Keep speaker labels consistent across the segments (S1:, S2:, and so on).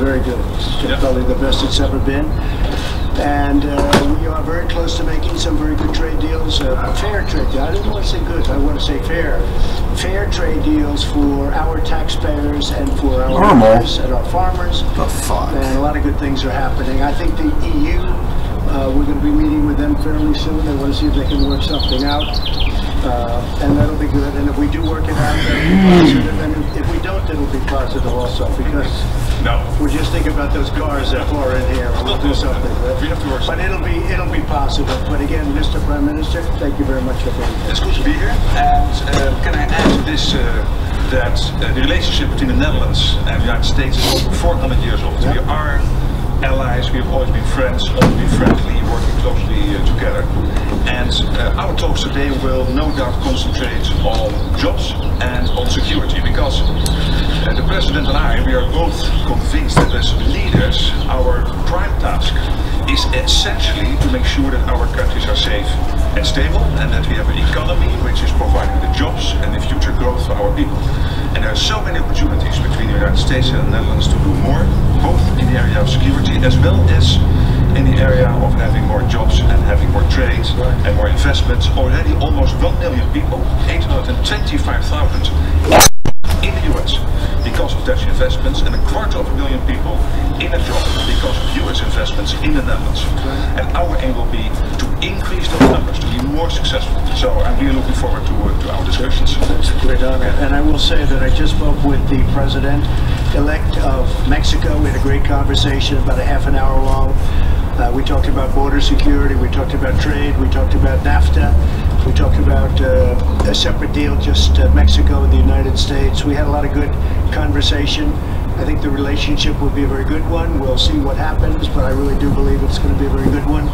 S1: very good. It's probably the best it's ever been. And we are very close to making some very good trade deals, fair trade deals. I didn't want to say good, I want to say fair. Fair trade deals for our taxpayers and for our workers and our farmers.
S2: The fuck?
S1: And a lot of good things are happening. I think the EU, we're going to be meeting with them fairly soon. They want to see if they can work something out. And that'll be good. And if we do work it out, that'll be positive. And if we don't, it'll be positive also, because we're just thinking about those cars that are in here. We'll do something. But it'll be positive. But again, Mr. Prime Minister, thank you very much for being here.
S3: It's good to be here. And can I add this? That the relationship between the Netherlands and the United States is over 400 years old. We are allies, we have always been friends, always been friendly, working closely together. And our talks today will no doubt concentrate on jobs and on security, because the President and I, we are both convinced that as leaders, our prime task is essentially to make sure that our countries are safe and stable, and that we have an economy which is providing the jobs and the future growth for our people. And there are so many opportunities between the United States and the Netherlands to do more, both in the area of security as well as in the area of having more jobs and having more trade and more investments. Already almost 1 million people, 825,000 in the US because of Dutch investments, and 250,000 people in a job because of US investments in the Netherlands. And our aim will be to increase those numbers, to be more successful. So I'm really looking forward to our discussions.
S1: That's a great honor. And I will say that I just spoke with the President-elect of Mexico. We had a great conversation, about a half an hour long. We talked about border security, we talked about trade, we talked about NAFTA, we talked about a separate deal, just Mexico and the United States. We had a lot of good conversation. I think the relationship will be a very good one. We'll see what happens, but I really do believe it's going to be a very good one.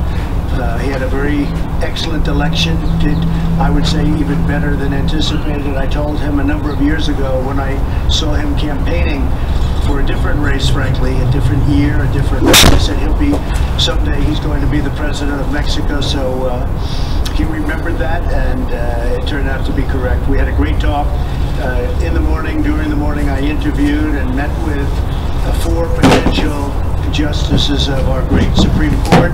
S1: He had a very excellent election, did, I would say, even better than anticipated. I told him a number of years ago when I saw him campaigning for a different race, frankly, a different year, a different race. I said someday he's going to be the president of Mexico, so he remembered that, and it turned out to be correct. We had a great talk in the morning. During the morning, I interviewed and met with 4 potential justices of our great Supreme Court.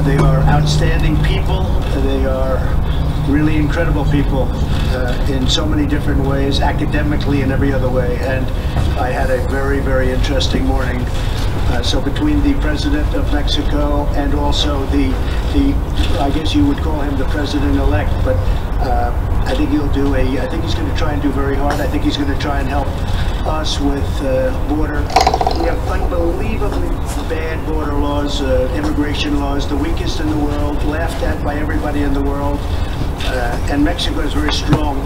S1: They are outstanding people. They are really incredible people in so many different ways, academically and every other way. And I had a very, very interesting morning. So between the President of Mexico and also the I guess you would call him the President-elect, but I think I think he's going to try and do very hard. I think he's going to try and help us with border. We have unbelievably bad border laws, immigration laws, the weakest in the world, laughed at by everybody in the world. And Mexico has very strong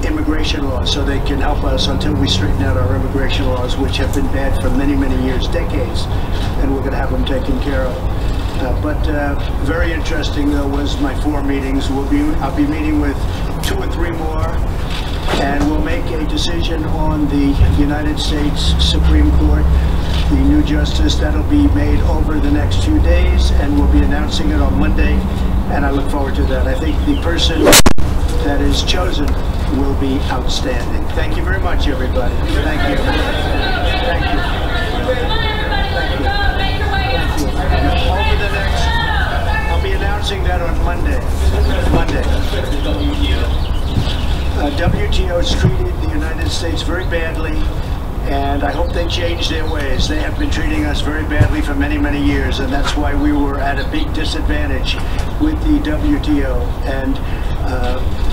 S1: immigration laws, so they can help us until we straighten out our immigration laws, which have been bad for many, many years, decades, and we're going to have them taken care of. But very interesting, though, was my 4 meetings. I'll be meeting with 2 or 3 more, and we'll make a decision on the United States Supreme Court, the new justice. That'll be made over the next few days, and we'll be announcing it on Monday, and I look forward to that. I think the person that is chosen will be outstanding. Thank you very much, everybody. Thank you. Thank you. Over the next, I'll be announcing that on Monday. WTO has treated the United States very badly, and I hope they change their ways. They have been treating us very badly for many, many years, and that's why we were at a big disadvantage with the WTO. And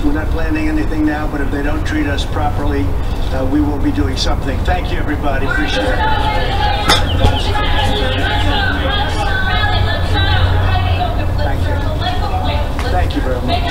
S1: we're not planning anything now, but if they don't treat us properly, we will be doing something. Thank you, everybody. Appreciate it. Thank you very much.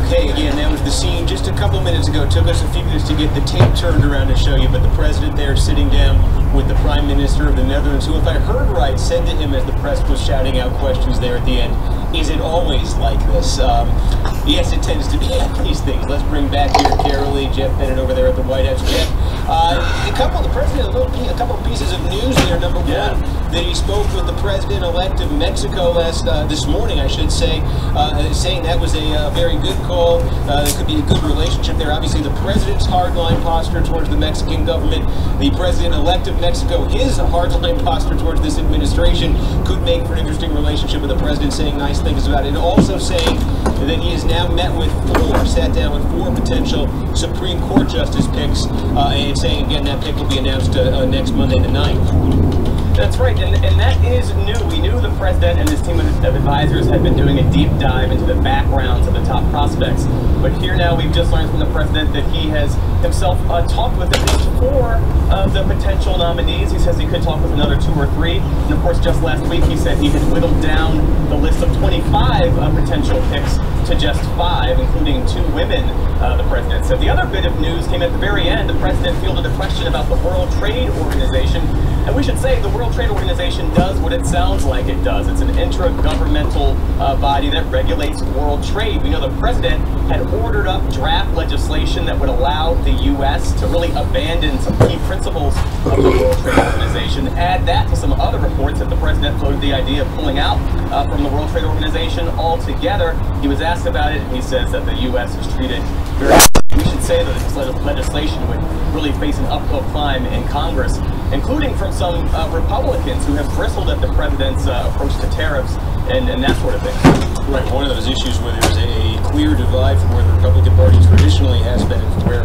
S4: Okay, again, that was the scene just a couple minutes ago. It took us a few minutes to get the tape turned around to show you, but the president there sitting down with the Prime Minister of the Netherlands, who, if I heard right, said to him as the press was shouting out questions there at the end, Is it always like this? Yes, it tends to be at these things. Let's bring back here Carol Lee, Jeff Bennett over there at the White House. Jeff, the president, a couple of pieces of news there. Number one, that he spoke with the president-elect of Mexico this morning, I should say, saying that was a very good call. There could be a good relationship there. Obviously, the president's hardline posture towards the Mexican government, the president-elect of Mexico, his hardline posture towards this administration could make for an interesting relationship with the president saying nice things about it. And also saying that he has now sat down with four potential Supreme Court justice picks, and saying again that pick will be announced next Monday the 9th.
S2: That's right, and that is new. We knew the president and his team of advisors had been doing a deep dive into the backgrounds of the top prospects. But here now we've just learned from the president that he has himself talked with at least four of the potential nominees. He says he could talk with another 2 or 3. And of course, just last week he said he had whittled down the list of 25 potential picks to just 5, including 2 women, the president said. The other bit of news came at the very end. The president fielded a question about the World Trade Organization. And we should say the World Trade Organization does what it sounds like it does. It's an intra-governmental body that regulates world trade. We know the president had ordered up draft legislation that would allow the U.S. to really abandon some key principles of the World Trade Organization. Add that to some other reports that the president floated the idea of pulling out from the World Trade Organization altogether. He was asked about it, and he says that the U.S. is treated very... We should say that this legislation would really face an uphill climb in Congress, including from some Republicans who have bristled at the president's approach to tariffs and that sort of thing.
S4: Right, one of those issues where there's a clear divide from where the Republican Party traditionally has been and where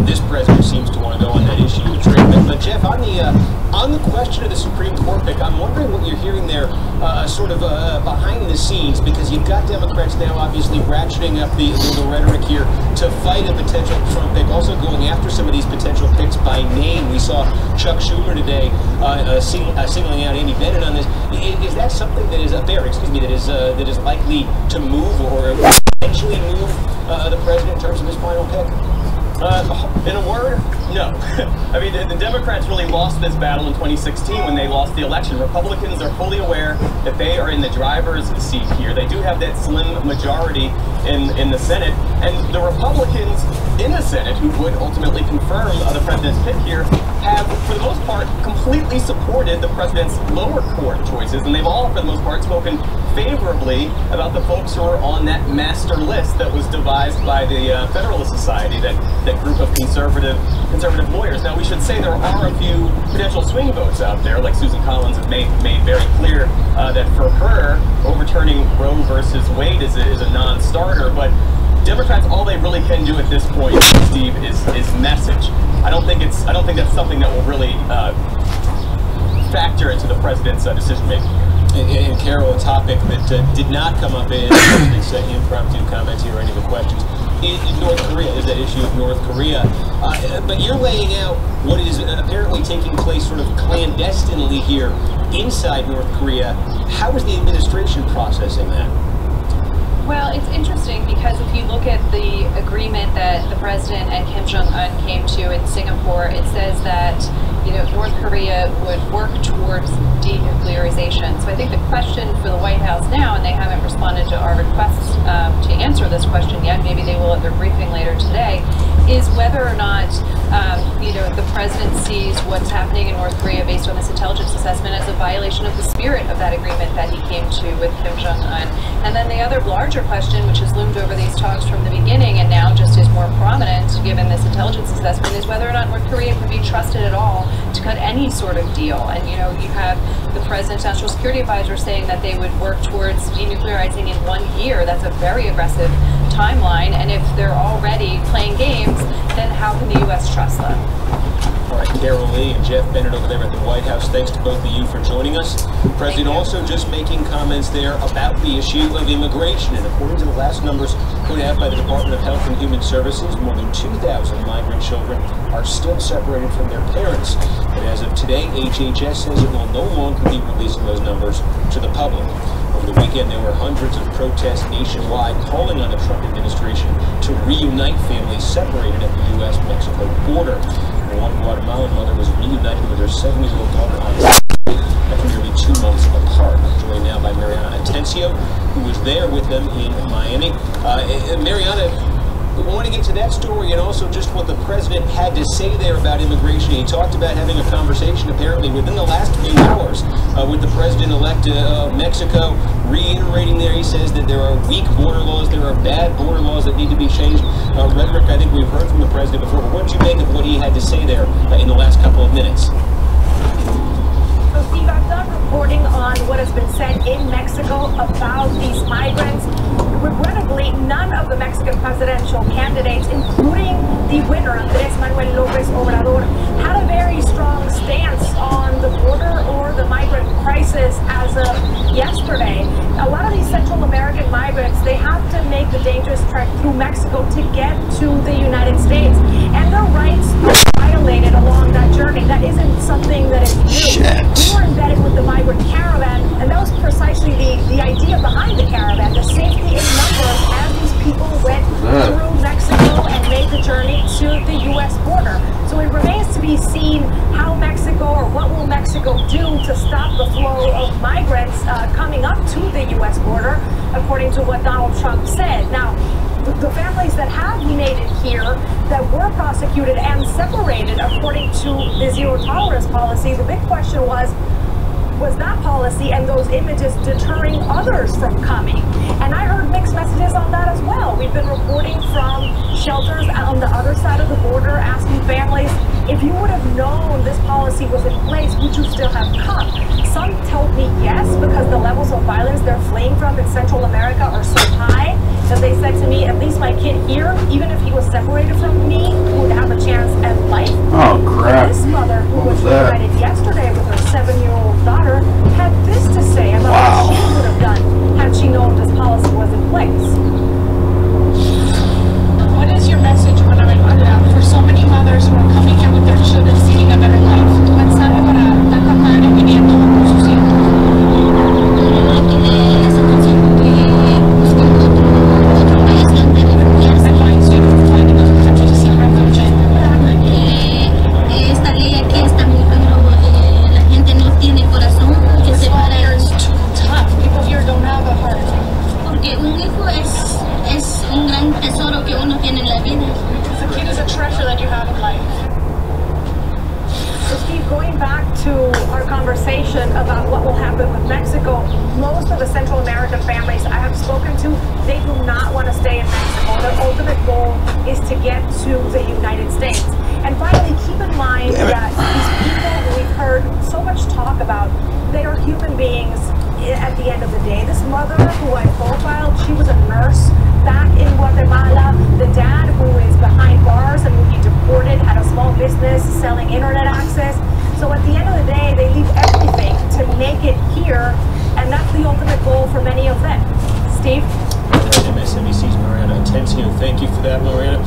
S4: this president seems to want to go on that issue of trade. But Jeff, on the question of the Supreme Court pick, I'm wondering what you're hearing there sort of behind the scenes, because you've got Democrats now obviously ratcheting up the rhetoric here to fight a potential Trump pick, also going after some of these potential picks by name. We saw Chuck Schumer today singling out Amy Bennett on this. Is that something that is that is likely to move or potentially move the president in terms of his final pick?
S2: In a word, no. I mean, the Democrats really lost this battle in 2016 when they lost the election. Republicans are fully aware that they are in the driver's seat here. They do have that slim majority in the Senate, and the Republicans in the Senate, who would ultimately confirm the president's pick here, have, for the most part, completely supported the president's lower court choices, and they've all, for the most part, spoken favorably about the folks who are on that master list that was devised by the Federalist Society, that group of conservative lawyers. Now, we should say there are a few potential swing votes out there, like Susan Collins has made very clear that for her, overturning Roe versus Wade is a non-starter, but Democrats, all they really can do at this point, Steve, is message. I don't think that's something that will really factor into the president's decision making.
S4: And Carol, a topic that did not come up in these impromptu comments here or any of the questions, in North Korea. There's that issue of North Korea. But you're laying out what is apparently taking place sort of clandestinely here inside North Korea. How is the administration processing that?
S5: Well, it's interesting because if you look at the agreement that the president and Kim Jong-un came to in Singapore, it says that North Korea would work towards denuclearization. So I think the question for the White House now, and they haven't responded to our requests to answer this question yet, maybe they will at their briefing later today, is whether or not the president sees what's happening in North Korea based on this intelligence assessment as a violation of the spirit of that agreement that he came to with Kim Jong-un. And then the other larger question, which has loomed over these talks from the beginning and now just is more prominent given this intelligence assessment, is whether or not North Korea can be trusted at all to cut any sort of deal. And you have the president's national security advisor saying that they would work towards denuclearizing in 1 year. That's a very aggressive timeline, and if they're already playing games, then how can the U.S. trust them?
S4: All right, Carol Lee and Jeff Bennett over there at the White House, thanks to both of you for joining us. The president also just making comments there about the issue of immigration, and according to the last numbers put out by the Department of Health and Human Services, more than 2,000 migrant children are still separated from their parents. And as of today, HHS says it will no longer be releasing those numbers to the public. Over the weekend, there were hundreds of protests nationwide calling on the Trump administration to reunite families separated at the U.S.-Mexico border. And one Guatemalan mother was reunited with her 7-year-old daughter on Saturday after nearly 2 months apart. I'm joined now by Mariana Atencio, who was there with them in Miami. Mariana, we want to get to that story and also just what the president had to say there about immigration. He talked about having a conversation apparently within the last few hours with the president-elect of Mexico, reiterating there, he says that there are weak border laws, there are bad border laws that need to be changed. Rhetoric, I think we've heard from the president before, but what did you make of what he had to say there in the last couple of minutes?
S6: So Steve, I've done reporting on what has been said in Mexico about these migrants. Regrettably, none of the Mexican presidential candidates, including the winner, Andrés Manuel López Obrador, had a very strong stance on the border or the migrant crisis as of yesterday. A lot of these Central American migrants, they have to make the dangerous trek through Mexico to get to the United States, and their rights are violated along that journey. That isn't something that is new. We were embedded with the migrant caravan, and that was precisely the idea behind the caravan, the safety in numbers as these people went through Mexico and made the journey to the U.S. border. So it remains to be seen how Mexico, or what will Mexico do to stop the flow of migrants coming up to the U.S. border, according to what Donald Trump said. Now, the families that have made it here, that were prosecuted and separated according to the zero tolerance policy, the big question was that policy and those images deterring others from coming? And I heard mixed messages on that as well. We've been reporting from shelters on the other side of the border, asking families, if you would have known this policy was in place, would you still have come? Some told me yes, because the levels of violence they're fleeing from in Central America are so high that they said to me, at least my kid here, even if he was separated from me, would have a chance at life.
S7: Oh, crap.
S6: But this mother, who was reunited yesterday with her 7-year-old daughter, had this to say about what she would have done had she known this policy was in place.
S8: What is your message for so many mothers who are coming here with their children seeking a better life? ¿Tu mensaje para tantas madres viniendo con sus hijos?
S9: Esta ley aquí está muy pero la gente no tiene corazón que se para.
S8: People here don't have a heart.
S9: Porque un hijo es un gran tesoro que uno tiene en la vida.
S8: The kid is a treasure that you have in life.
S6: So Steve, going back to our conversation about what will happen with Mexico, most of the Central American families I have spoken to, they do not want to stay in Mexico. Their ultimate goal is to get to the United States. And finally, keep in mind that these people we've heard so much talk about, they are human beings at the end of the day. This mother who I profiled, she was a nurse back in Guatemala. The dad, who is behind bars and will be deported, had a small business selling internet access. So at the end of the day, they leave everything to make it here, and that's the ultimate goal for many of them. Steve?
S4: MSNBC's Mariana Atencio. Thank you for that, Mariana.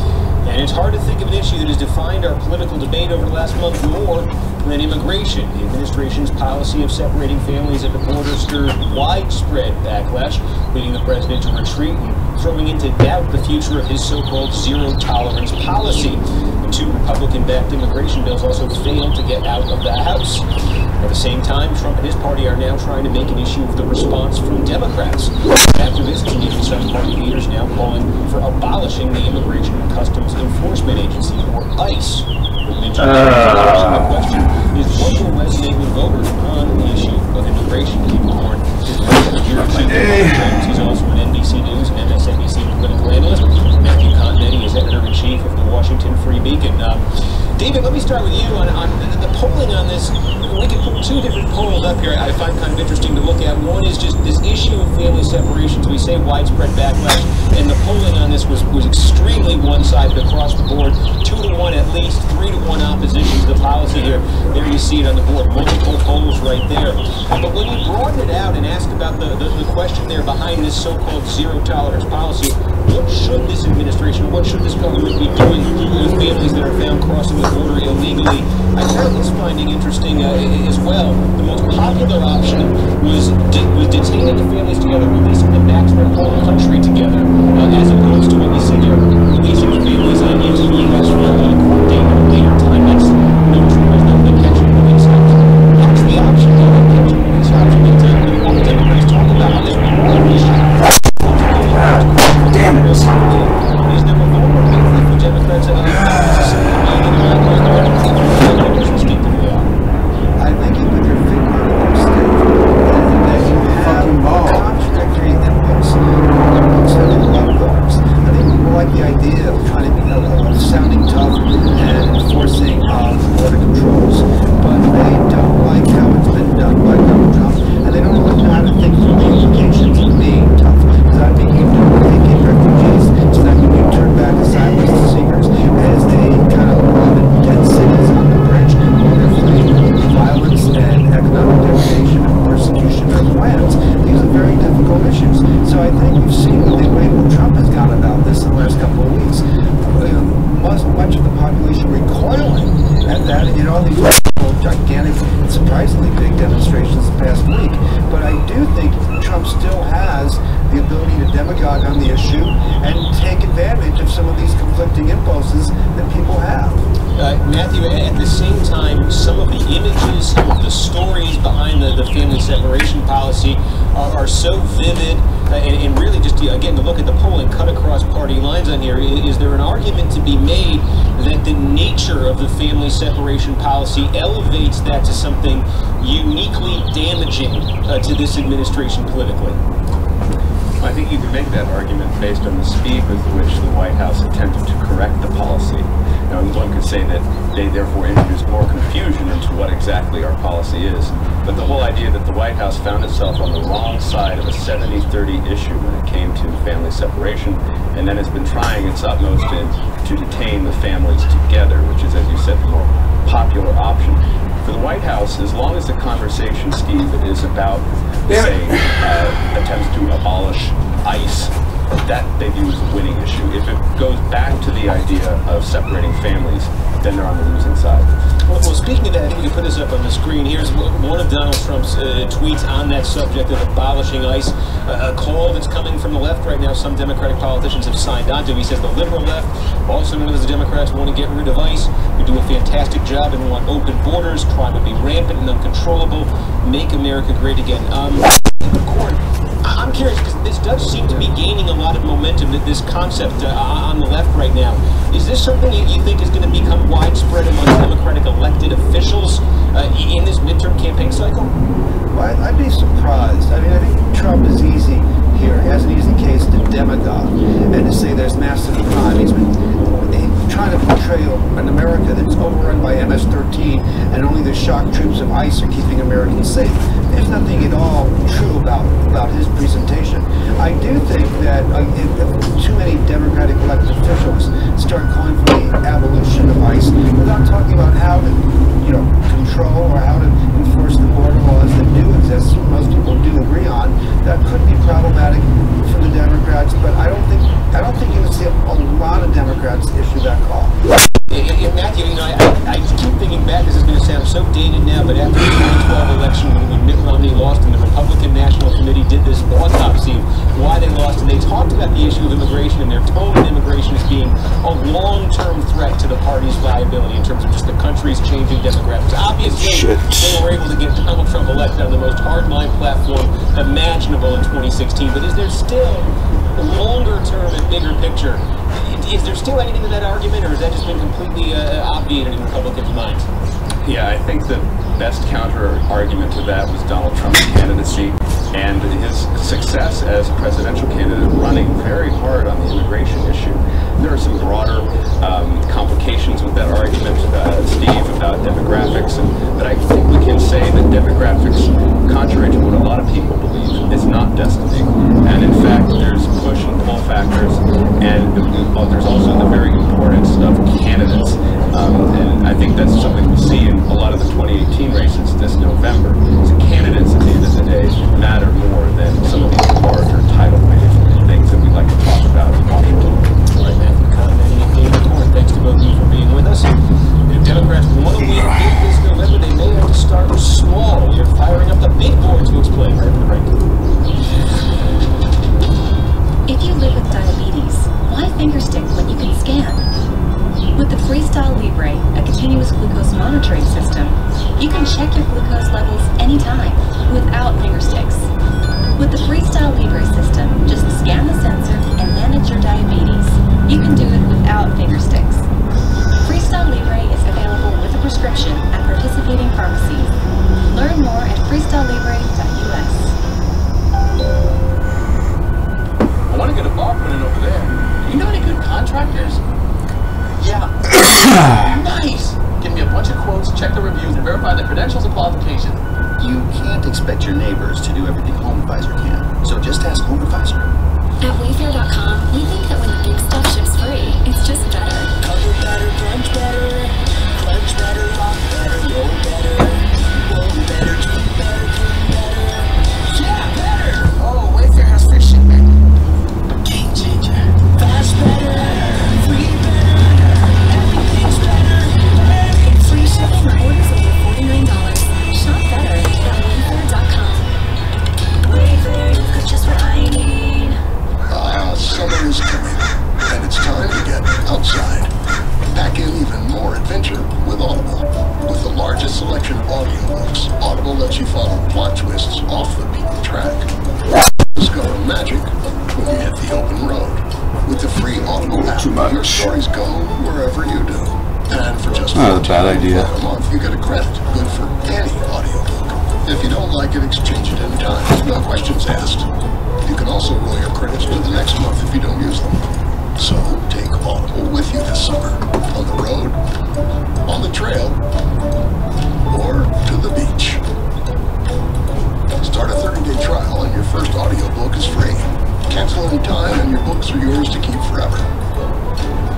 S4: And it's hard to think of an issue that has defined our political debate over the last month more than immigration. The administration's policy of separating families at the border stirred widespread backlash, leading the president to retreat and throwing into doubt the future of his so-called zero-tolerance policy. And 2 Republican-backed immigration bills also failed to get out of the House. At the same time, Trump and his party are now trying to make an issue of the response from Democrats. Activists and even some party leaders now calling for abolishing the Immigration and Customs Enforcement Agency, or ICE. The question is, what will resonate with voters on the issue of immigration? People warn he's also an NBC News and MSNBC political analyst. Matthew Continetti is editor-in-chief of the Washington Free Beacon. David, let me start with you on the polling on this. We can put 2 different polls up here I find kind of interesting to look at. One is just this issue of family separations. We say widespread backlash, and the polling on this was extremely one-sided across the board. 2-to-1 at least, 3-to-1 opposition to the policy here. There you see it on the board, multiple polls right there. But when you broaden it out and ask about the question there behind this so-called zero-tolerance policy, what should this administration, what should this government be doing with families that are found crossing the border illegally? I found this finding interesting as well. The most popular option was detaining the families together, releasing them back to their home country together, as opposed to what we see here, releasing the families into the U.S. for a court date at a later time. That's no choice, the catch and release option. That's the option, the catch and release option. Democrats talk about how this would be
S1: demonstrations the past week. But I do think Trump still has the ability to demagogue on the issue and take advantage of some of these conflicting impulses that people have.
S4: Matthew, at the same time, some of the images, some of the stories behind the family separation policy are so vivid, and really just, again, to look at the polling cut across party lines on here, is there an argument to be made that the nature of the family separation policy elevates that to something uniquely damaging to this administration politically?
S7: I think you can make that argument based on the speed with which the White House attempted to correct the policy. Now, one could say that they therefore introduced more confusion into what exactly our policy is. But the whole idea that the White House found itself on the wrong side of a 70-30 issue when it came to family separation, and then has been trying its utmost to detain the families together, which is, as you said, the more popular option. For the White House, as long as the conversation, Steve, is about, say, attempts to abolish ICE, that they view as a winning issue. If it goes back to the idea of separating families, then they're on the losing side.
S4: Well, speaking of that, I think we can put this up on the screen. Here's one of Donald Trump's tweets on that subject of abolishing ICE, a call that's coming from the left right now. Some Democratic politicians have signed on to. He says the liberal left, also known as the Democrats, want to get rid of ICE. We do a fantastic job and want open borders, crime to be rampant and uncontrollable, make America great again. I'm curious, because this does seem to be gaining a lot of momentum, this concept on the left right now. Is this something you think is going to become widespread among Democratic elected officials in this midterm campaign cycle?
S1: Well, I'd be surprised. I mean, I think Trump is easy here. He has an easy case to demagogue and to say there's massive crime. He's been trying to portray an America that's overrun by MS-13 and only the shock troops of ICE are keeping Americans safe. There's nothing at all true about his presentation. I do think that if too many Democratic elected officials start calling for the abolition of ICE without talking about how to, control or how to enforce the border laws that do exist, most people do agree on, that could be problematic for the Democrats. But I don't think you're going to see a lot of Democrats issue that call.
S4: Matthew, I keep thinking back, this is going to sound so dated now, but after the 2012 election, when Mitt Romney lost and the Republican National Committee did this autopsy of why they lost, and they talked about the issue of immigration and their tone of immigration as being a long-term threat to the party's viability in terms of just the country's changing demographics. Obviously, they were able to get Donald Trump elected on the most hardline platform imaginable in 2016, but is there still a longer-term and bigger picture? Is there still anything to that argument, or has that just been completely obviated in Republicans' minds?
S7: Yeah, I think the best counter-argument to that was Donald Trump's candidacy and his success as a presidential candidate running very hard on the immigration issue. There are some broader complications with that argument, Steve, about demographics, but I think we can say that demographics, contrary to what a lot of people believe, is not destiny. And in fact, there's push and pull factors, and there's also the very importance of candidates. And I think that's something we'll see in a lot of the 2018 races this November. So candidates, at the end of the day, matter more than some of these larger tidal wave things that we like to talk about in Washington.
S4: All right, Matthew Kahn and David Corn, thanks to both of you for being with us. If Democrats want to win big this November, they may have to start small. We are firing up the big board to explain right after the break.
S10: If you live with diabetes, why fingerstick when you can scan? With the Freestyle Libre, a continuous glucose monitoring system, you can check your glucose levels anytime without fingersticks. With the Freestyle Libre system, just scan the sensor and manage your diabetes. You can do it without fingersticks. Freestyle Libre is available with a prescription at participating pharmacies. Learn more at freestylelibre.us.
S11: I want to get a bar put in over there. You know any good contractors? Yeah. Nice! Give me a bunch of quotes, check the reviews, and verify the credentials and qualifications.
S12: You can't expect your neighbors to do everything Home Advisor can, so just ask Home Advisor.
S13: At Wayfair.com, we think that when the big stuff ships free, it's just better.
S14: Cover better, crunch better, lock better, roll better, drink better. Yeah, better!
S11: Oh, Wayfair has free shipping.
S14: Game changer. Fast better, free better, everything's better. Free shipping on orders over $49. Shop better.
S15: subscription audiobooks, Audible lets you follow plot twists off the beaten track. Discover magic when you hit the open road. With the free Audible app, your stories go wherever you do. And for just
S16: not a bad idea.
S15: $14 a month, you get a credit, good for any audiobook. If you don't like it, exchange it anytime. No questions asked. You can also roll your credits to the next month if you don't use them. So take Audible with you this summer. On the road, on the trail, or to the beach. Start a 30-day trial and your first audiobook is free. Cancel anytime and your books are yours to keep forever.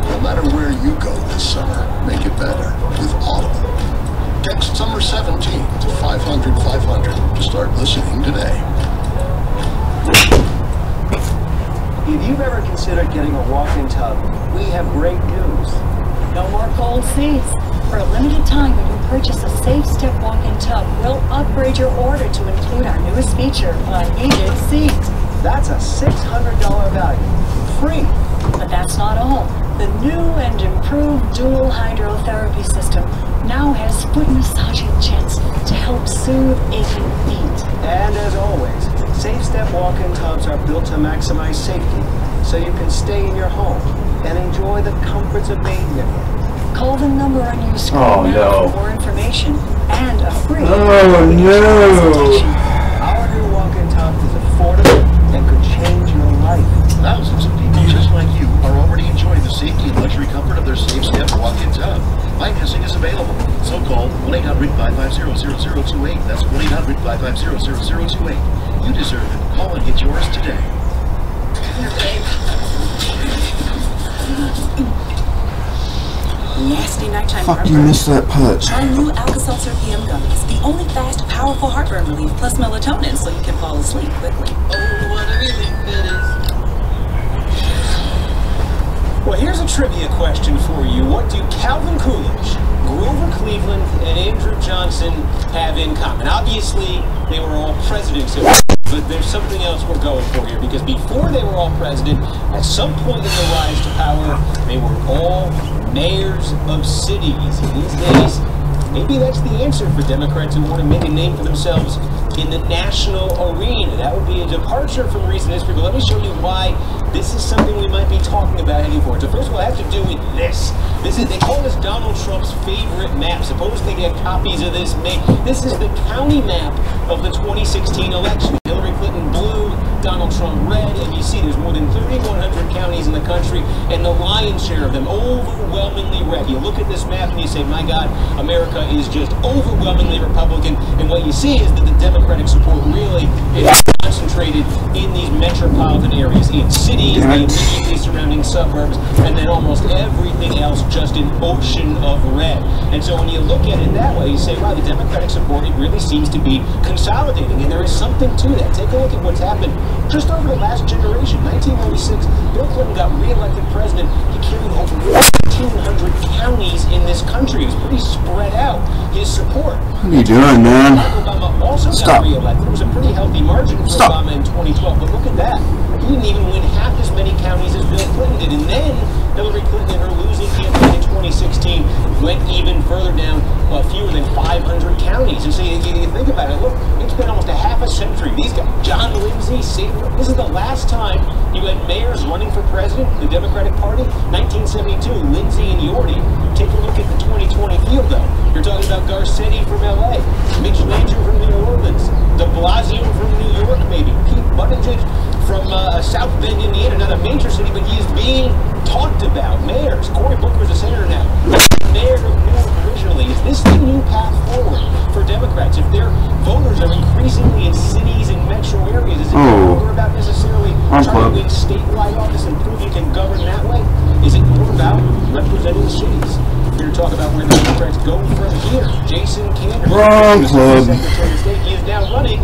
S15: No matter where you go this summer, make it better with Audible. Text Summer 17 to 500-500 to start listening today.
S17: If you've ever considered getting a walk-in tub, we have great news.
S18: No more cold seats. For a limited time, when you purchase a Safe Step walk-in tub, we'll upgrade your order to include our newest feature, a heated seat.
S17: That's a $600 value. Free.
S18: But that's not all. The new and improved dual hydrotherapy system now has foot massaging jets to help soothe aching feet.
S17: And as always, Safe Step walk-in tubs are built to maximize safety, so you can stay in your home and enjoy the comforts of bathing in it.
S18: Call the number on your screen now for more information and a free
S17: consultation. Our new walk-in tub is affordable and could change your life.
S12: Thousands of people just like you are already enjoying the safety and luxury comfort of their Safe Step walk-in tub. Financing is available. So call 1-800-550-0028. That's 1-800-550-0028. You deserve it. Call and get yours today.
S10: Nasty nighttime
S16: Fuck,
S10: heartburn.
S16: you missed that punch.
S10: Try new Alka-Seltzer PM gummies, the only fast, powerful heartburn relief plus melatonin so you can fall asleep quickly.
S14: Oh, what a relief it is.
S4: Well, here's a trivia question for you. What do Calvin Coolidge, Grover Cleveland, and Andrew Johnson have in common? Obviously, they were all presidents of but there's something else we're going for here, because before they were all president, at some point in their rise to power, they were all mayors of cities. And these days, maybe that's the answer for Democrats who want to make a name for themselves in the national arena. That would be a departure from recent history, but let me show you why this is something we might be talking about heading forward. So first of all, it has to do with this. They call this Donald Trump's favorite map. Suppose they get copies of this made. This is the county map of the 2016 election. Hillary Clinton blue, Donald Trump red, and you see there's more than 3,100 counties in the country, and the lion's share of them overwhelmingly red. You look at this map and you say, my God, America is just overwhelmingly Republican, and what you see is that the Democratic support really is concentrated in these metropolitan areas, in cities, the immediately surrounding suburbs, and then almost everything else just an ocean of red. And so when you look at it that way, you say, wow, the Democratic support, it really seems to be consolidating, and there is something to that. Take a look at what's happened just over the last generation. 1996, Bill Clinton got re-elected president. He carried over 1,500 counties in this country. It was pretty spread out, his support.
S16: What are you doing, man?
S4: Obama also got re-elected. It was a pretty healthy margin for Obama in 2012, but look at that. He didn't even win half as many counties as Bill Clinton did. And then Hillary Clinton and her losing campaign in 2016 went even further down, fewer than 500 counties. And so you think about it, look, it's been almost a half a century. These guys, John Lindsay, this is the last time you had mayors running for president, the Democratic Party, 1972, Lindsay and Yorty. Take a look at the 2020 field, though. You're talking about Garcetti from LA, Mitch Landrieu from New Orleans, de Blasio from New York, maybe, Pete Buttigieg from South Bend, Indiana, not a major city, but he is being talked about. Mayors, Cory Booker's a senator now. Mayor of Newark originally. Is this the new path forward for Democrats? If their voters are increasingly in cities and metro areas, is it no longer about necessarily trying to win statewide office and prove you can govern that way? Is it more about representing cities? We're going to talk about where the Democrats go from here. Jason Kander, Secretary of State, he is now running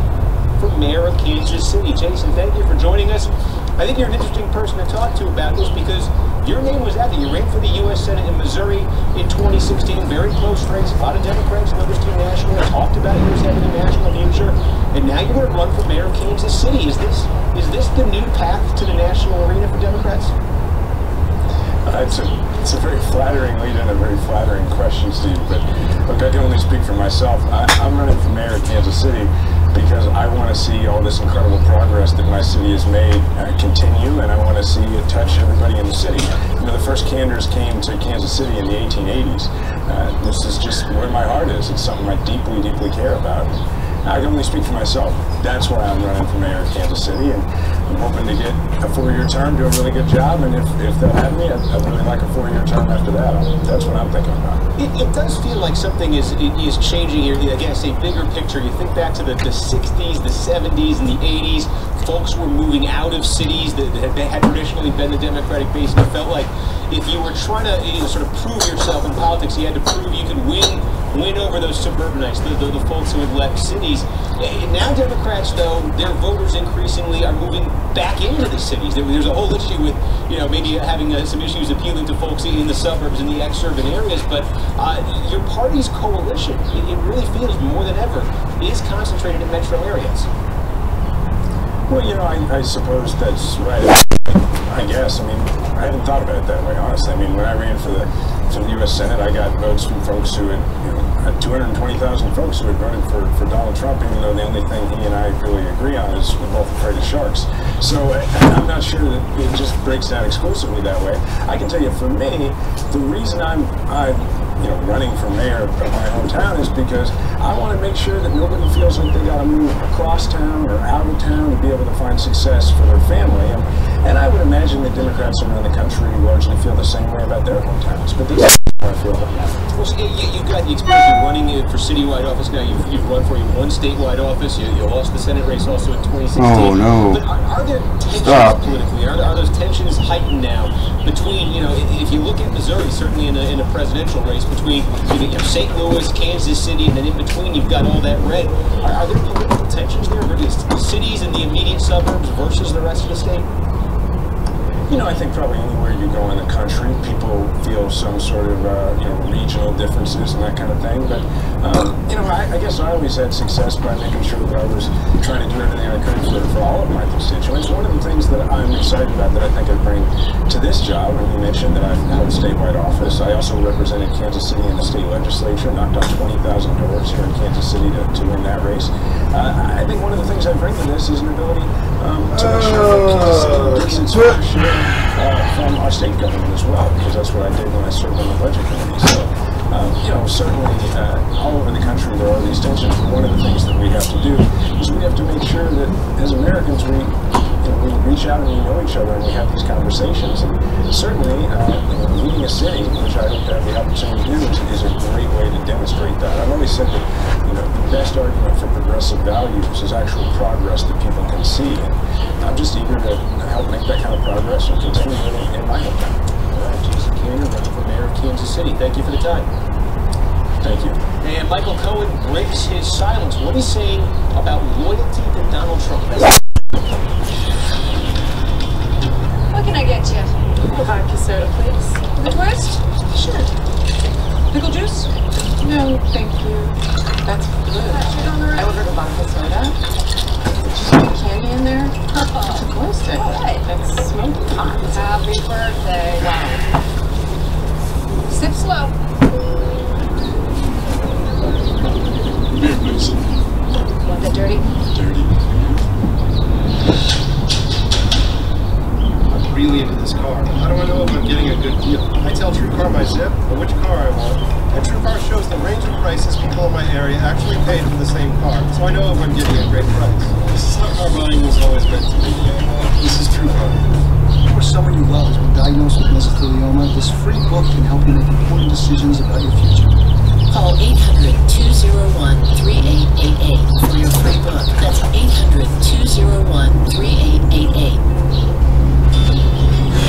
S4: for mayor of Kansas City. Jason, thank you for joining us. I think you're an interesting person to talk to about this because your name was out there. You ran for the U.S. Senate in Missouri in 2016, very close race. A lot of Democrats noticed you nationally, talked about yours having a national future, and now you're going to run for mayor of Kansas City. Is this the new path to the national arena for Democrats?
S7: It's a very flattering lead and a very flattering question, Steve, but look, I can only speak for myself. I'm running for mayor of Kansas City because I want to see all this incredible progress that my city has made continue, and I want to see it touch everybody in the city. You know, the first candors came to Kansas City in the 1880s. This is just where my heart is. It's something I deeply, deeply care about. I can only speak for myself. That's why I'm running for mayor of Kansas City, and I'm hoping to get a 4-year term, do a really good job, and if they'll have me, I'd really like a 4-year term after that. That's what I'm thinking about.
S4: It does feel like something is changing here. Again, I say bigger picture. You think back to the 60s, the 70s, and the 80s. Folks were moving out of cities that had traditionally been the Democratic base, and it felt like if you were trying to sort of prove yourself in politics, you had to prove you could win over those suburbanites, the folks who had left cities. And now Democrats, though, their voters increasingly are moving back into the cities. There's a whole issue with, maybe having some issues appealing to folks in the suburbs and the ex-urban areas, but your party's coalition, it really feels more than ever, is concentrated in metro areas.
S7: Well, I suppose that's right. I guess. I mean, I hadn't thought about it that way, honestly. I mean, when I ran for the U.S. Senate, I got votes from folks who had 220,000 folks who had voted for Donald Trump, even though the only thing he and I really agree on is we're both afraid of sharks. So I'm not sure that it just breaks down exclusively that way. I can tell you, for me, the reason I'm running for mayor of my hometown is because I want to make sure that nobody feels like they got to move across town or out of town to be able to find success for their family. And I would imagine that Democrats around the country largely feel the same way about their hometowns. But this is how I feel about that.
S4: Well, you've got the experience of running for citywide office now. You've run for one statewide office. You lost the Senate race also in 2016.
S16: Oh, no.
S4: But are there tensions politically? Are those tensions heightened now between, if you look at Missouri, certainly in a presidential race, between St. Louis, Kansas City, and then in between you've got all that red. Are there political tensions there? Are the cities in the immediate suburbs versus the rest of the state?
S7: I think probably anywhere you go in the country, people feel some sort of, regional differences and that kind of thing. But, I guess I always had success by making sure that I was trying to do everything I could for all of my constituents. One of the things that I'm excited about that I think I bring to this job, and you mentioned that I've held statewide office, I also represented Kansas City in the state legislature, knocked on 20,000 doors here in Kansas City to win that race. I think one of the things I bring to this is an ability to make sure that Kansas City gets its fair share from our state government as well, because that's what I did when I served on the budget committee. So, certainly all over the country there are these tensions, but one of the things that we have to do is we have to make sure that as Americans we reach out and we know each other and we have these conversations. And certainly, leading a city, which I hope to have the opportunity to do, is a great way to demonstrate that. I've always said that the best argument for progressive values is actual progress that people can see. And I'm just eager to help make that kind of progress and continue in my hometown.
S4: All right, Jason Cantor, running for mayor of Kansas City. Thank you for the time.
S7: Thank you.
S4: And Michael Cohen breaks his silence. What he's saying about loyalty to Donald Trump.
S5: What can I get you?
S8: A vodka soda, please.
S5: The twist?
S8: Sure.
S5: Pickle juice?
S8: No, thank you. That's good. I ordered a vodka soda. Did you put candy in there? It's a glow stick. That's smoking hot.
S5: Happy birthday.
S8: Wow.
S5: Sip slow.
S15: Beer, please.
S5: Want that dirty?
S15: Dirty.
S19: I'm really into this car. How do I know if I'm getting a good deal? I tell TrueCar my zip or which car I want, and TrueCar shows the range of prices people in my area actually paid for the same car, so I know if I'm getting a great price. This is how car buying was always meant to be. This is TrueCar.
S20: Or someone you love has been diagnosed with mesothelioma, this free book can help you make important decisions about your future.
S21: Call 800-201-3888 for your free book. That's 800-201-3888.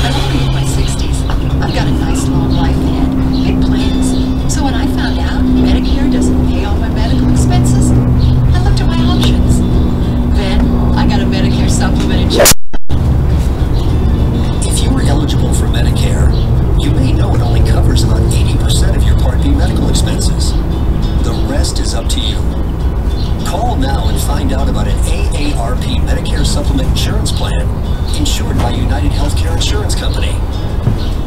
S10: I'm already in my 60s. I've got a nice long life ahead, big plans. So when I found out Medicare doesn't pay all my medical expenses, I looked at my options. Then I got a Medicare supplement insurance.
S21: If you are eligible for Medicare, you may know it only covers about 80% of your Part B medical expenses. The rest is up to you. Call now and find out about an AARP Medicare Supplement Insurance Plan insured by United Healthcare Insurance Company.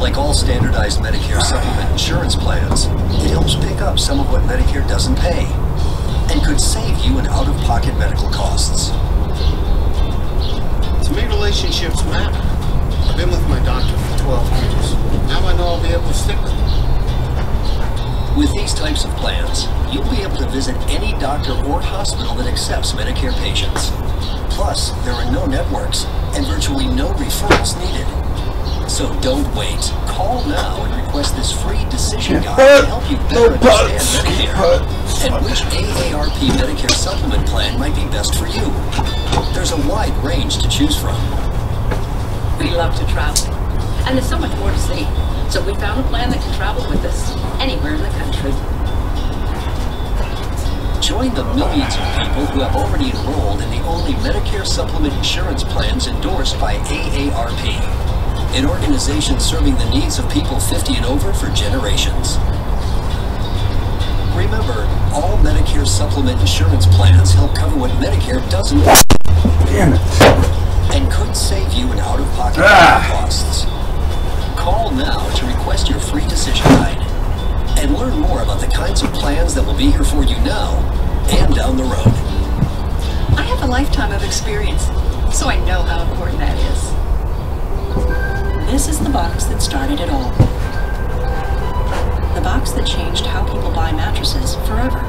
S21: Like all standardized Medicare supplement insurance plans, it helps pick up some of what Medicare doesn't pay and could save you in out-of-pocket medical costs.
S3: To me, relationships matter. I've been with my doctor for 12 years. Now I know I'll be able to stick with him.
S21: With these types of plans, you'll be able to visit any doctor or hospital that accepts Medicare patients. Plus, there are no networks and virtually no referrals needed. So don't wait. Call now and request this free decision guide to help you better understand Medicare and which AARP Medicare supplement plan might be best for you. There's a wide range to choose from.
S22: We love to travel, and there's so much more to see. So we found a plan that can travel with us anywhere in the country.
S21: Join the millions of people who have already enrolled in the only Medicare supplement insurance plans endorsed by AARP, an organization serving the needs of people 50 and over for generations. Remember, all Medicare supplement insurance plans help cover what Medicare doesn't.
S16: Damn it.
S21: And could save you in out-of-pocket costs. Call now to request your free decision guide and learn more about the kinds of plans that will be here for you now and down the road.
S22: I have a lifetime of experience, so I know how important that is.
S10: This is the box that started it all. The box that changed how people buy mattresses forever.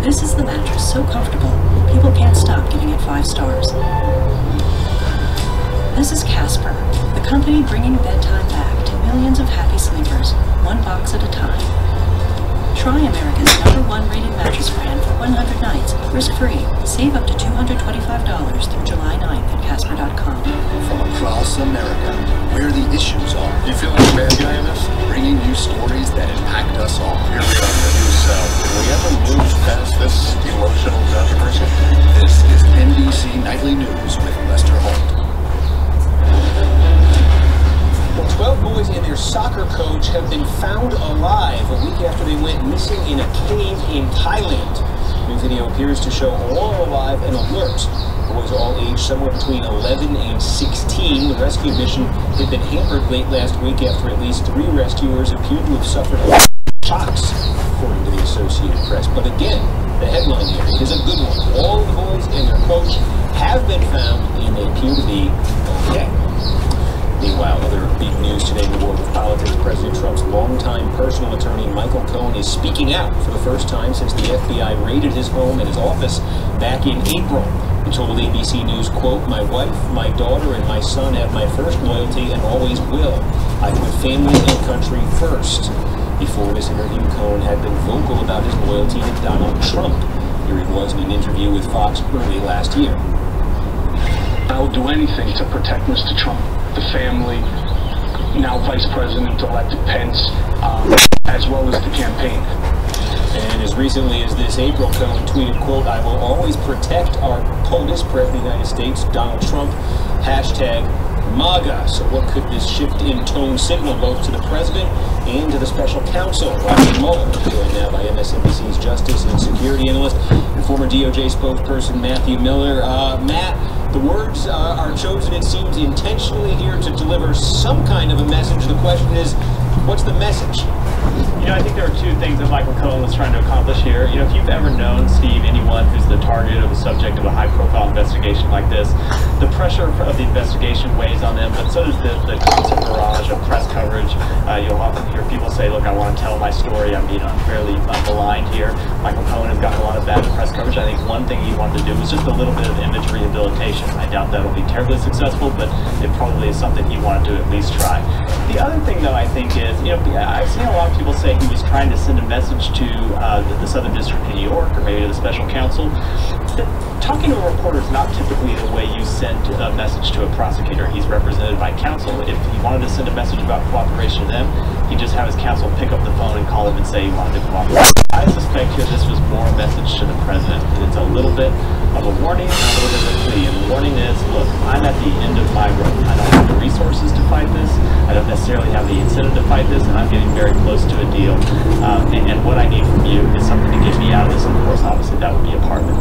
S10: This is the mattress so comfortable, people can't stop giving it 5 stars. This is Casper, the company bringing bedtime back to millions of happy sleepers, one box at a time. Try America's #1 rated mattress brand for 100 nights, risk-free. Save up to $225 through July 9th at Casper.com.
S12: From across America, where the issues are. You feel like a bad guy in this? Bringing you stories that impact us all. Here we are, the news cell. Can we ever move past this emotional controversy? This is NBC Nightly News with Lester Holt.
S4: Well, 12 boys and their soccer coach have been found alive a week after they went missing in a cave in Thailand. New video appears to show all are alive and alert. Boys all aged somewhere between 11 and 16. The rescue mission had been hampered late last week after at least 3 rescuers appeared to have suffered shocks, according to the Associated Press. But again, the headline here is a good one. All the boys and their coach have been found and they appear to be okay. Meanwhile, other big news today in the world of politics. President Trump's longtime personal attorney, Michael Cohen, is speaking out for the first time since the FBI raided his home and his office back in April. He told ABC News, quote, "My wife, my daughter, and my son have my first loyalty and always will. I put family and country first." Before this interview, Cohen had been vocal about his loyalty to Donald Trump. Here he was in an interview with Fox early last year.
S23: I will do anything to protect Mr. Trump, the family, now Vice President-elect Pence, as well as the campaign.
S4: And as recently as this April, Cohen tweeted, quote, "I will always protect our POTUS, President of the United States, Donald Trump, hashtag MAGA." So what could this shift in tone signal both to the president and to the special counsel, Robert Mueller, joined now by MSNBC's justice and security analyst and former DOJ spokesperson Matthew Miller. Matt, the words are chosen, it seems, intentionally here to deliver some kind of a message. The question is, what's the message?
S2: You know, I think there are 2 things that Michael Cohen was trying to accomplish here. You know, if you've ever known, Steve, anyone who's the target of the subject of a high-profile investigation like this, the pressure of the investigation weighs on them, but so does the constant barrage of press coverage. You'll often hear people say, look, I want to tell my story. I'm being unfairly maligned here. Michael Cohen has gotten a lot of bad press coverage. I think one thing he wanted to do was just a little bit of image rehabilitation. I doubt that'll be terribly successful, but it probably is something he wanted to at least try. The other thing, though, I think is, you know, I've seen a lot of people say he was trying to send a message to the Southern District of New York, or maybe to the special counsel. Talking to a reporter is not typically the way you send a message to a prosecutor. He's represented by counsel. If he wanted to send a message about cooperation to them, he'd just have his counsel pick up the phone and call him and say he wanted to cooperate. I suspect here this was more a message to the president. It's a little bit of a warning, a little bit of a plea. And the warning is, look, I'm at the end of my rope. I don't have the resources to fight this. I don't necessarily have the incentive to fight this, and I'm getting very close to a deal. And what I need from you is something to get me out of this. And of course, obviously, that would be a part of it.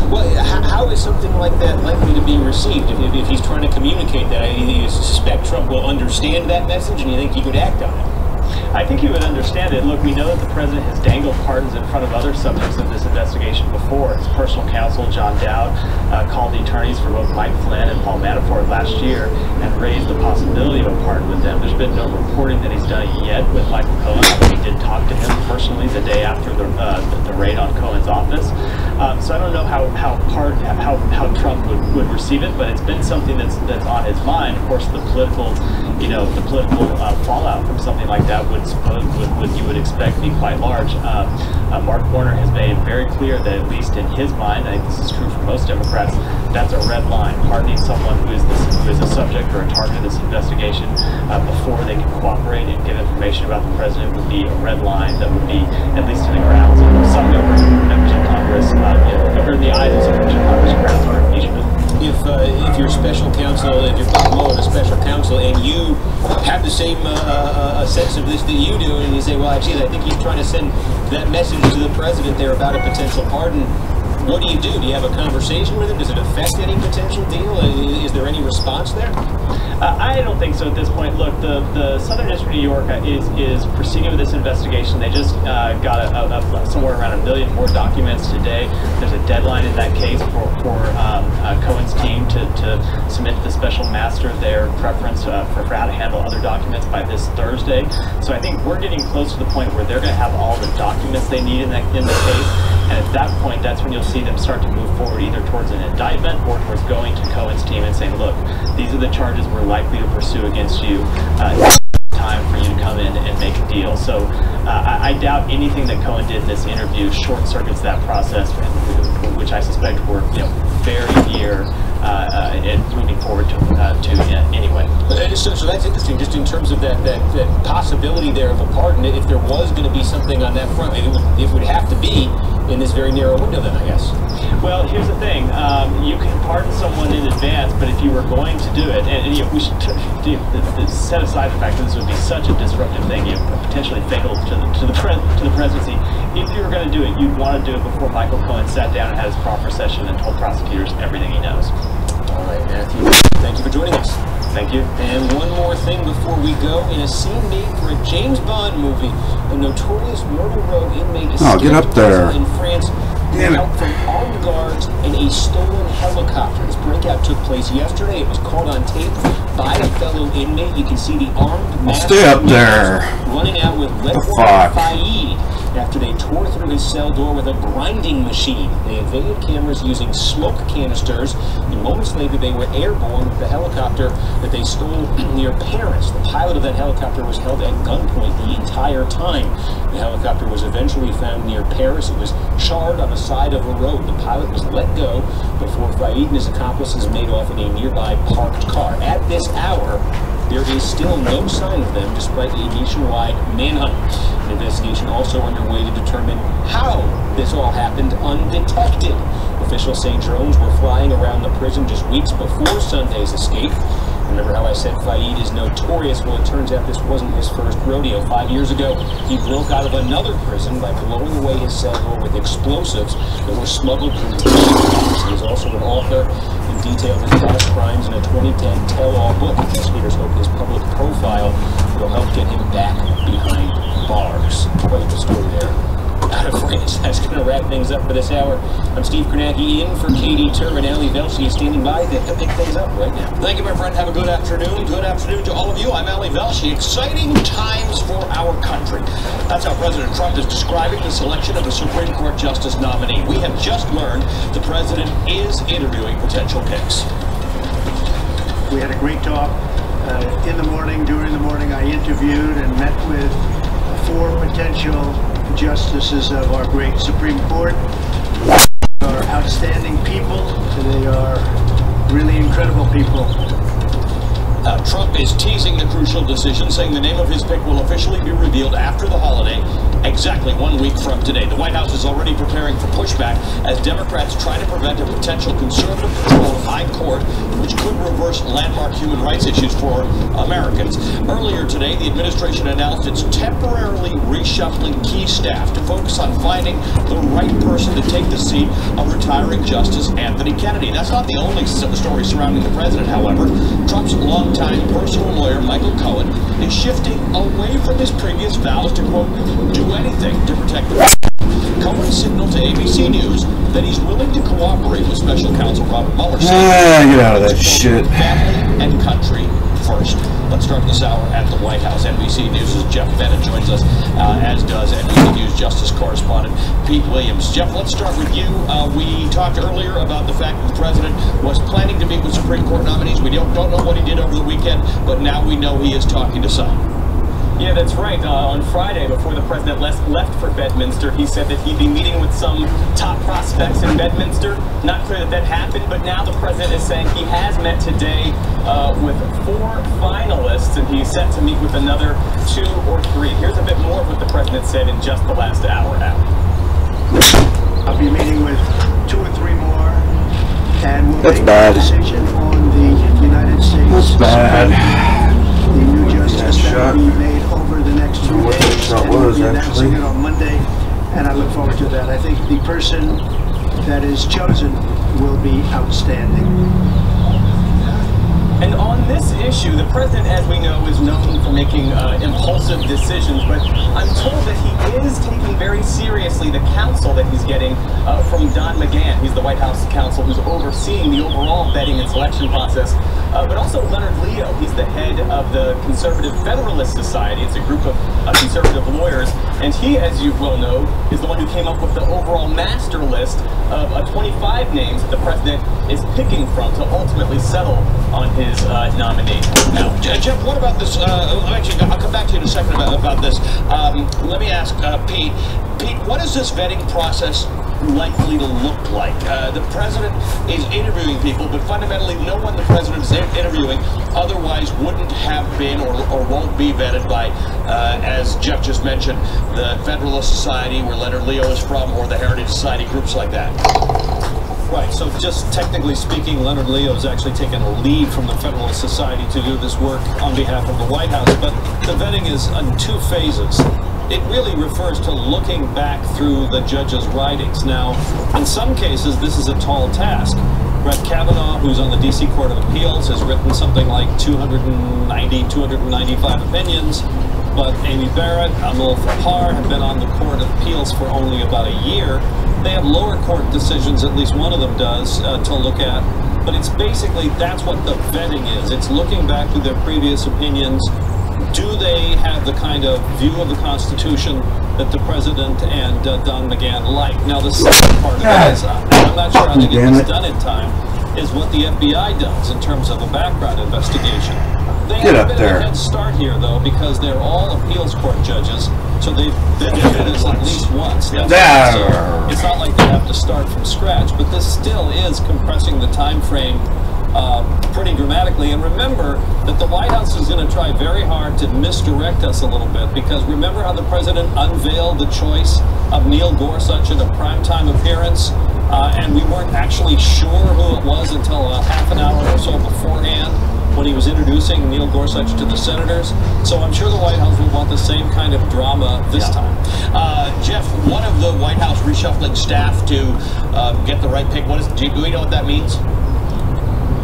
S4: Well, how is something like that likely to being received? If he's trying to communicate that, you suspect Trump will understand that message, and you think he would act on it?
S2: I think he would understand it. Look, we know that the president has dangled pardons in front of other subjects of this investigation before. His personal counsel, John Dowd, called the attorneys for both Mike Flynn and Paul Manafort last year and raised the possibility of a pardon with them. There's been no reporting that he's done it yet with Michael Cohen. We did talk to him personally the day after the raid on Cohen's office. So I don't know how Trump would receive it, but it's been something that's on his mind. Of course, the political fallout from something like that would you would expect be quite large. Mark Warner has made it very clear that, at least in his mind, I think this is true for most Democrats, that's a red line. Pardoning someone who is a subject or a target of this investigation before they can cooperate and give information about the president would be a red line that would be, at least in the grounds of some members of Congress, or in the eyes of some members of Congress, grounds for impeachment.
S4: If you're special counsel, if you're below a special counsel, and you have the same sense of this that you do, and you say, well, actually, I think he's trying to send that message to the president there about a potential pardon, what do? Do you have a conversation with him? Does it affect any potential deal? Is there any response there?
S2: I don't think so at this point. Look, the Southern District of New York is proceeding with this investigation. They just got somewhere around 1 million more documents today. There's a deadline in that case for Cohen's team to submit to the special master their preference for how to handle other documents by this Thursday. So I think we're getting close to the point where they're going to have all the documents they need in the case. And at that point, that's when you'll see them start to move forward either towards an indictment or towards going to Cohen's team and saying, look, these are the charges we're likely to pursue against you. It's time for you to come in and make a deal. So I doubt anything that Cohen did in this interview short circuits that process, which I suspect we're very near moving forward to anyway.
S4: So that's interesting, just in terms of that possibility there of a pardon. If there was going to be something on that front, it would have to be in this very narrow window then, I guess.
S2: Well, here's the thing. You can pardon someone in advance, but if you were going to do it, and we should set aside the fact that this would be such a disruptive thing, potentially fatal to the presidency. If you were going to do it, you'd want to do it before Michael Cohen sat down and had his proper session and told prosecutors everything he knows.
S4: All right, Matthew, thank you for joining us.
S2: Thank you.
S4: And one more thing before we go. In a scene made for a James Bond movie, a notorious murder row inmate escaped
S16: get up there.
S4: in France out from armed guards in a stolen helicopter. This breakout took place yesterday. It was caught on tape by a fellow inmate. You can see the armed man
S16: stay up there.
S4: running out with Ledwar Faid after they tore through his cell door with a grinding machine. They evaded cameras using smoke canisters, and moments later they were airborne with the helicopter that they stole near Paris. The pilot of that helicopter was held at gunpoint the entire time. The helicopter was eventually found near Paris. It was charred on the side of a road. The pilot was let go before Faid and his accomplices made off in a nearby parked car. At this hour, there is still no sign of them despite a nationwide manhunt. An investigation also underway to determine how this all happened undetected. Officials say drones were flying around the prison just weeks before Sunday's escape. Remember how I said Faid is notorious? Well, it turns out this wasn't his first rodeo. 5 years ago, he broke out of another prison by blowing away his cell door with explosives that were smuggled through the prison. He is also an author and detailed his past crimes in a 2010 tell-all book. Investigators hope his public profile will help get him back behind bars. Quite the story there. Out of France. That's going to wrap things up for this hour. I'm Steve Kornacki in for Katie Tur, and Ali Velshi is standing by to pick things up right now.
S11: Thank you, my friend. Have a good afternoon. Good afternoon to all of you. I'm Ali Velshi. Exciting times for our country. That's how President Trump is describing the selection of a Supreme Court Justice nominee. We have just learned the president is interviewing potential picks.
S1: We had a great talk in the morning. During the morning, I interviewed and met with 4 potential justices of our great Supreme Court. They are outstanding people. They are really incredible people.
S11: Trump is teasing the crucial decision, saying the name of his pick will officially be revealed after the holiday exactly 1 week from today. The White House is already preparing for pushback as Democrats try to prevent a potential conservative controlled high court, which could reverse landmark human rights issues for Americans. Earlier today, the administration announced it's temporarily reshuffling key staff to focus on finding the right person to take the seat of retiring Justice Anthony Kennedy. That's not the only story surrounding the president, however. Trump's longtime personal lawyer, Michael Cohen, is shifting away from his previous vows to, quote, do anything to protect the Cohen signaled to ABC News that he's willing to cooperate with Special Counsel Robert Mueller.
S16: Get out of that shit.
S11: Family and country first. Let's start this hour at the White House. NBC News' Jeff Bennett joins us, as does NBC News Justice correspondent Pete Williams. Jeff, let's start with you. We talked earlier about the fact that the president was planning to meet with Supreme Court nominees. We don't know what he did over the weekend, but now we know he is talking to some.
S2: Yeah, that's right. On Friday, before the president left for Bedminster, he said that he'd be meeting with some top prospects in Bedminster. Not clear that happened, but now the president is saying he has met today with 4 finalists, and he's set to meet with another 2 or 3. Here's a bit more of what the president said in just the last hour now.
S1: I'll be meeting with 2 or 3 more, and we'll
S16: That's
S1: make
S16: bad.
S1: a decision on the United States.
S16: That's bad.
S1: The new justice that will be made over the next 2 days, and we'll be announcing it on Monday, and I look forward to that. I think the person that is chosen will be outstanding.
S2: And on this issue, the president, as we know, is known for making impulsive decisions, but I'm told that he is taking very seriously the counsel that he's getting from Don McGahn. He's the White House counsel who's overseeing the overall vetting and selection process, but also Leonard Leo. He's the head of the Conservative Federalist Society. It's a group of conservative lawyers, and he, as you well know, is the one who came up with the overall master list of 25 names that the president is picking from to ultimately settle on his nominee.
S11: Now, Jeff, what about this? Actually, I'll come back to you in a second about this. Let me ask Pete. Pete, what is this vetting process likely to look like? The president is interviewing people, but fundamentally no one the president is interviewing otherwise wouldn't have been or won't be vetted by, as Jeff just mentioned, the Federalist Society, where Leonard Leo is from, or the Heritage Society, groups like that.
S6: Right, so just technically speaking, Leonard Leo has actually taken a lead from the Federalist Society to do this work on behalf of the White House, but the vetting is in 2 phases. It really refers to looking back through the judge's writings. Now, in some cases, this is a tall task. Brett Kavanaugh, who's on the D.C. Court of Appeals, has written something like 295 opinions, but Amy Barrett, Amul Fahar have been on the Court of Appeals for only about a year. They have lower court decisions, at least one of them does, to look at, but it's basically, that's what the vetting is. It's looking back through their previous opinions. Do they have the kind of view of the Constitution that the President and Don McGahn like? Now, the second part of it is, I'm not sure how to get this done in time, is what the FBI does in terms of a background investigation. They have a bit of a head start here, though, because they're all appeals court judges, so they've been through this at least once. So it's not like they have to start from scratch, but this still is compressing the time frame pretty dramatically. And remember that the White House is going to try very hard to misdirect us a little bit, because remember how the president unveiled the choice of Neil Gorsuch in a primetime appearance, and we weren't actually sure who it was until half an hour or so beforehand, when he was introducing Neil Gorsuch to the senators. So I'm sure the White House will want the same kind of drama this time.
S11: Jeff, one of the White House reshuffling staff to get the right pick, do we know what that means?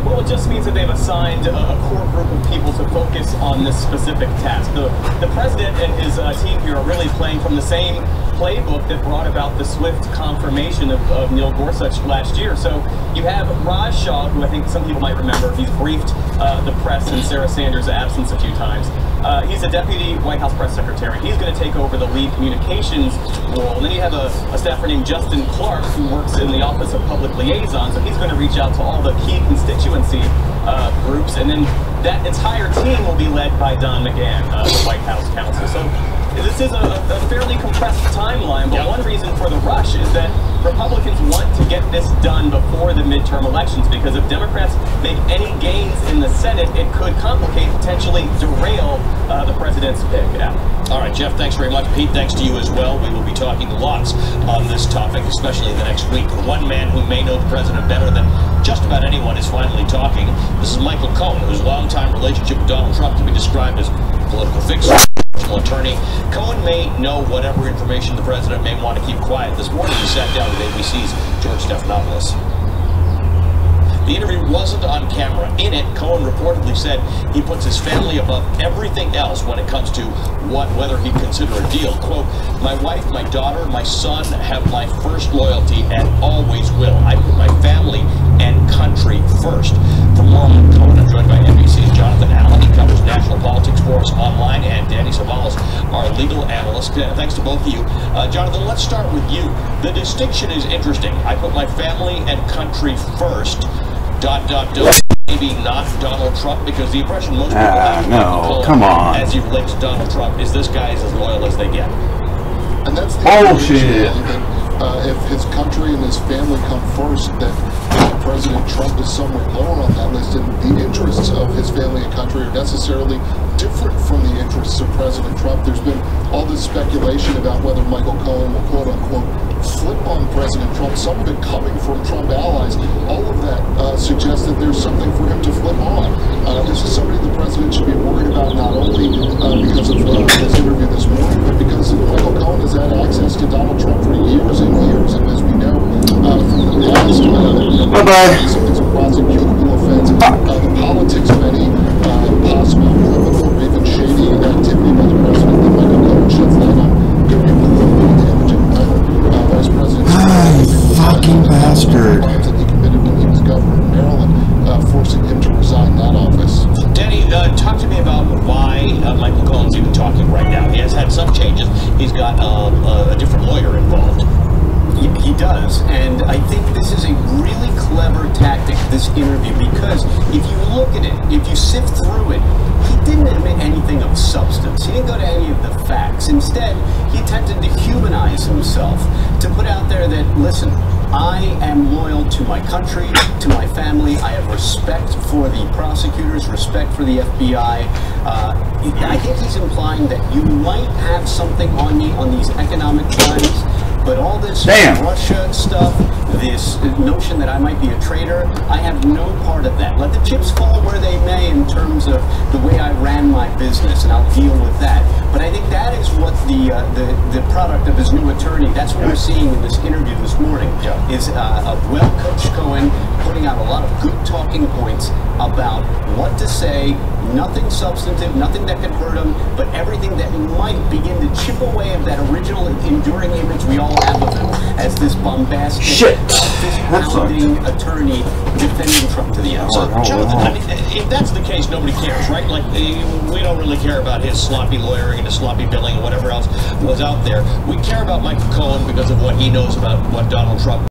S2: Well, it just means that they've assigned a core group of people to focus on this specific task. The president and his team here are really playing from the same playbook that brought about the swift confirmation of Neil Gorsuch last year. So you have Raj Shah, who I think some people might remember. He's briefed the press in Sarah Sanders' absence a few times. He's a deputy White House press secretary. He's going to take over the lead communications role. And then you have a staffer named Justin Clark, who works in the Office of Public Liaison. So he's going to reach out to all the key constituency groups. And then that entire team will be led by Don McGahn, the White House counsel. So this is a fairly compressed timeline, but one reason for the rush is that Republicans want to get this done before the midterm elections because if Democrats make any gains in the Senate, it could complicate, potentially derail the president's pick. Yeah.
S11: All right, Jeff, thanks very much. Pete, thanks to you as well. We will be talking lots on this topic, especially the next week. One man who may know the president better than just about anyone is finally talking. This is Michael Cohen, whose longtime relationship with Donald Trump can be described as political fixer. Attorney. Cohen may know whatever information the president may want to keep quiet. This morning he sat down with ABC's George Stephanopoulos. The interview wasn't on camera. In it, Cohen reportedly said he puts his family above everything else when it comes to whether he'd consider a deal. Quote, "My wife, my daughter, my son have my first loyalty and always will. I put my family and country first." For more on Cohen, I'm joined by NBC's Jonathan Allen. He covers national politics for us online, and Danny Savalas, our legal analyst. Thanks to both of you. Jonathan, let's start with you. The distinction is interesting. I put my family and country first. ... Maybe not Donald Trump, because the impression most people have as he relates to Donald Trump is this guy is as loyal as they get.
S15: And that's the if his country and his family come first, that President Trump is somewhere lower on that list, and the interests of his family and country are necessarily different from the interests of President Trump. There's been all this speculation about whether Michael Cohen will quote-unquote flip on President Trump, some of it coming from Trump allies. All of that suggests that there's something for him to flip on. This is somebody the president should be worried about, not only because of this interview this morning, but because Michael Cohen has had access to Donald Trump for years and years, and as we know from the past, it's a prosecutable offense. The politics of any possible criminal or even shady activity by the president that Michael Cohen sheds light on could be politically damaging. Vice President
S16: fucking bastard.
S15: That he committed when he was governor of Maryland, forcing him to resign that office.
S11: Danny, talk to me about why Michael Cohen's even talking right now. He has had some changes. He's got a different lawyer involved.
S9: He does, and I think this is a really clever tactic, this interview, because if you look at it, if you sift through it, he didn't admit anything of substance. He didn't go to any of the facts. Instead, he attempted to humanize himself, to put out there that, listen, I am loyal to my country, to my family. I have respect for the prosecutors, respect for the FBI. I think he's implying that you might have something on me on these economic crimes, but all this Russia stuff, this notion that I might be a traitor, I have no part of that. Let the chips fall where they may in terms of the way I ran my business, and I'll deal with that. But I think that is what the product of his new attorney, that's what we're seeing in this interview this morning, is a well-coached Cohen putting out a lot of good talking points about what to say, nothing substantive, nothing that could hurt him, but everything that might begin to chip away at that original enduring image we all have of him as this bombastic, fist-pounding attorney defending Trump to the end.
S11: So, Jonathan, I mean, if that's the case, nobody cares, right? Like, we don't really care about his sloppy lawyering and his sloppy billing and whatever else was out there. We care about Michael Cohen because of what he knows about what Donald Trump